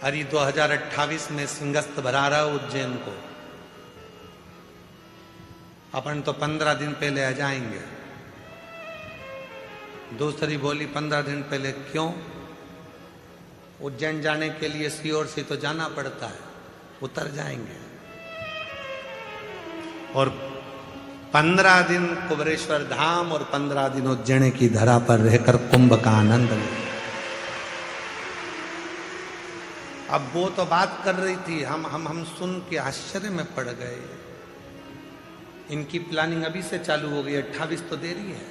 अरे 2028 में सिंहस्थ भरा रहा उज्जैन को, अपन तो 15 दिन पहले आ जाएंगे। दूसरी बोली 15 दिन पहले क्यों? उज्जैन जाने के लिए सीहोर से तो जाना पड़ता है, उतर जाएंगे और 15 दिन कुबरेश्वर धाम और 15 दिन उज्जैन की धरा पर रहकर कुंभ का आनंद लें। अब वो तो बात कर रही थी, हम सुन के आश्चर्य में पड़ गए। इनकी प्लानिंग अभी से चालू हो गई, 28 तो देरी है।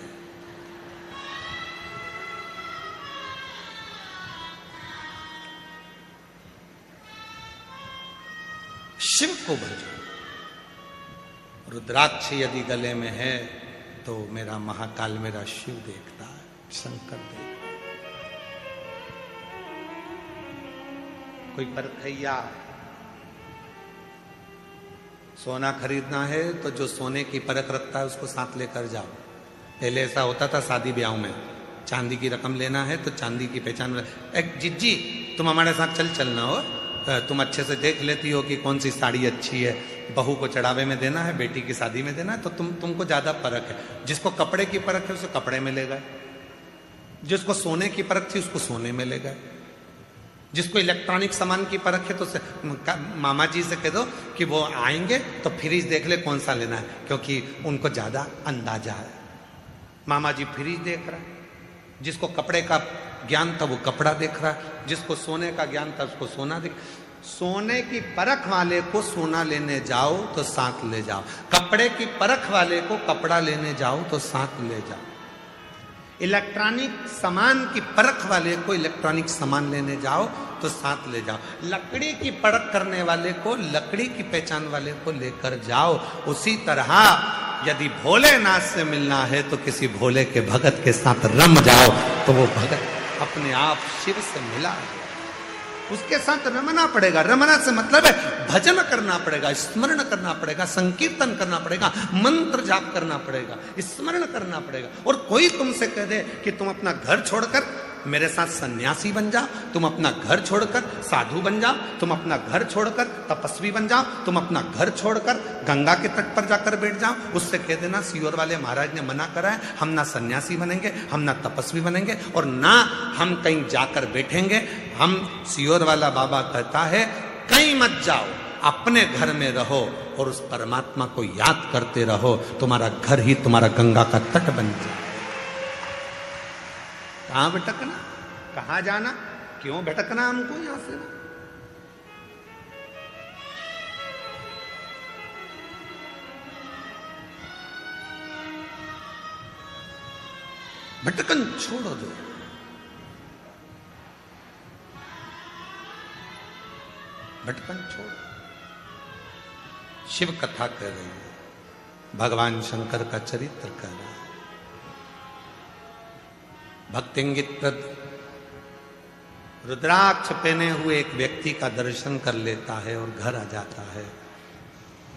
शिव को भजो, रुद्राक्ष यदि गले में है तो मेरा महाकाल मेरा शिव देखता है, शंकर देखता है। कोई परखैया सोना खरीदना है तो जो सोने की परख रखता है उसको साथ लेकर जाओ। पहले ऐसा होता था शादी ब्याह में, चांदी की रकम लेना है तो चांदी की पहचान, एक जिज्जी तुम हमारे साथ चलना हो, तुम अच्छे से देख लेती हो कि कौन सी साड़ी अच्छी है, बहू को चढ़ावे में देना है, बेटी की शादी में देना है, तो तुमको ज्यादा परख है। जिसको कपड़े की परख है उसे कपड़े में ले गए, जिसको सोने की परख थी उसको सोने में ले गए, जिसको इलेक्ट्रॉनिक सामान की परख है तो मामा जी से कह दो कि वो आएंगे तो फ्रिज देख ले कौन सा लेना है, क्योंकि उनको ज्यादा अंदाजा है। मामा जी फ्रिज देख रहा है, जिसको कपड़े का ज्ञान था वो कपड़ा देख रहा है, जिसको सोने का ज्ञान था उसको सोना देख। सोने की परख वाले को सोना लेने जाओ तो साथ ले जाओ, कपड़े की परख वाले को कपड़ा लेने जाओ तो साथ ले जाओ, इलेक्ट्रॉनिक सामान की परख वाले को इलेक्ट्रॉनिक सामान लेने जाओ तो साथ ले जाओ, लकड़ी की परख करने वाले को लकड़ी की पहचान वाले को लेकर जाओ। उसी तरह यदि भोलेनाथ से मिलना है तो किसी भोले के भगत के साथ रम जाओ तो वो भगत अपने आप शिव से मिला है, उसके साथ रमना पड़ेगा। रमना से मतलब है भजन करना पड़ेगा, स्मरण करना पड़ेगा, संकीर्तन करना पड़ेगा, मंत्र जाप करना पड़ेगा, स्मरण करना पड़ेगा। और कोई तुमसे कह दे कि तुम अपना घर छोड़कर मेरे साथ सन्यासी बन जाओ, तुम अपना घर छोड़कर साधु बन जाओ, तुम अपना घर छोड़कर तपस्वी बन जाओ, तुम अपना घर छोड़कर गंगा के तट पर जाकर बैठ जाओ, उससे कह देना सीहोर वाले महाराज ने मना करा है, हम ना सन्यासी बनेंगे, हम ना तपस्वी बनेंगे और ना हम कहीं जाकर बैठेंगे। हम सीहोर वाला बाबा कहता है कहीं मत जाओ, अपने घर में रहो और उस परमात्मा को याद करते रहो, तुम्हारा घर ही तुम्हारा गंगा का तट बन जाए। कहां भटकना, कहां जाना, क्यों भटकना हमको यहां से? भटकन छोड़ दो, भटकन छोड़। शिव कथा कह रही है, भगवान शंकर का चरित्र कह रहा है। भक्तिंगित प्रद रुद्राक्ष पहने हुए एक व्यक्ति का दर्शन कर लेता है और घर आ जाता है।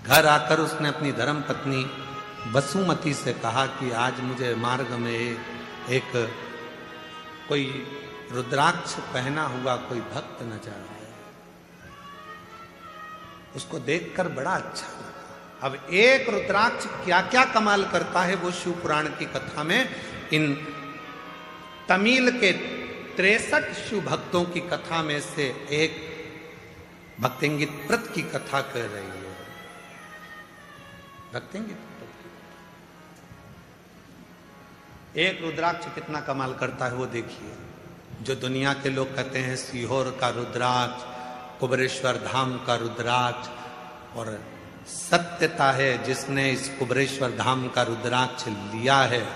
घर आकर उसने अपनी धर्म पत्नी वसुमती से कहा कि आज मुझे मार्ग में एक कोई रुद्राक्ष पहना हुआ कोई भक्त नजर आया। उसको देखकर बड़ा अच्छा लगा। अब एक रुद्राक्ष क्या क्या कमाल करता है वो शिव पुराण की कथा में इन तमिल के 63 शिव भक्तों की कथा में से एक भक्तिंगित प्रत की कथा कह रही है। भक्तिंगित प्रत एक रुद्राक्ष कितना कमाल करता है वो देखिए। जो दुनिया के लोग कहते हैं सीहोर का रुद्राक्ष, कुबरेश्वर धाम का रुद्राक्ष, और सत्यता है जिसने इस कुबरेश्वर धाम का रुद्राक्ष लिया है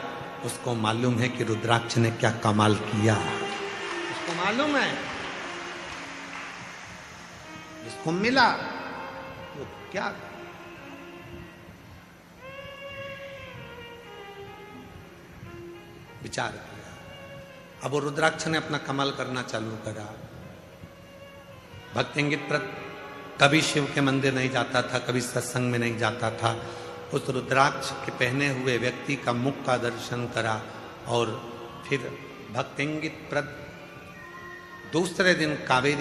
उसको मालूम है कि रुद्राक्ष ने क्या कमाल किया, उसको मालूम है। जिसको मिला वो क्या विचार किया। अब वो रुद्राक्ष ने अपना कमाल करना चालू करा। भक्तिंगित प्रत कभी शिव के मंदिर नहीं जाता था, कभी सत्संग में नहीं जाता था। उस रुद्राक्ष के पहने हुए व्यक्ति का मुख का दर्शन करा और फिर भक्तिंगित प्रत दूसरे दिन कावेरी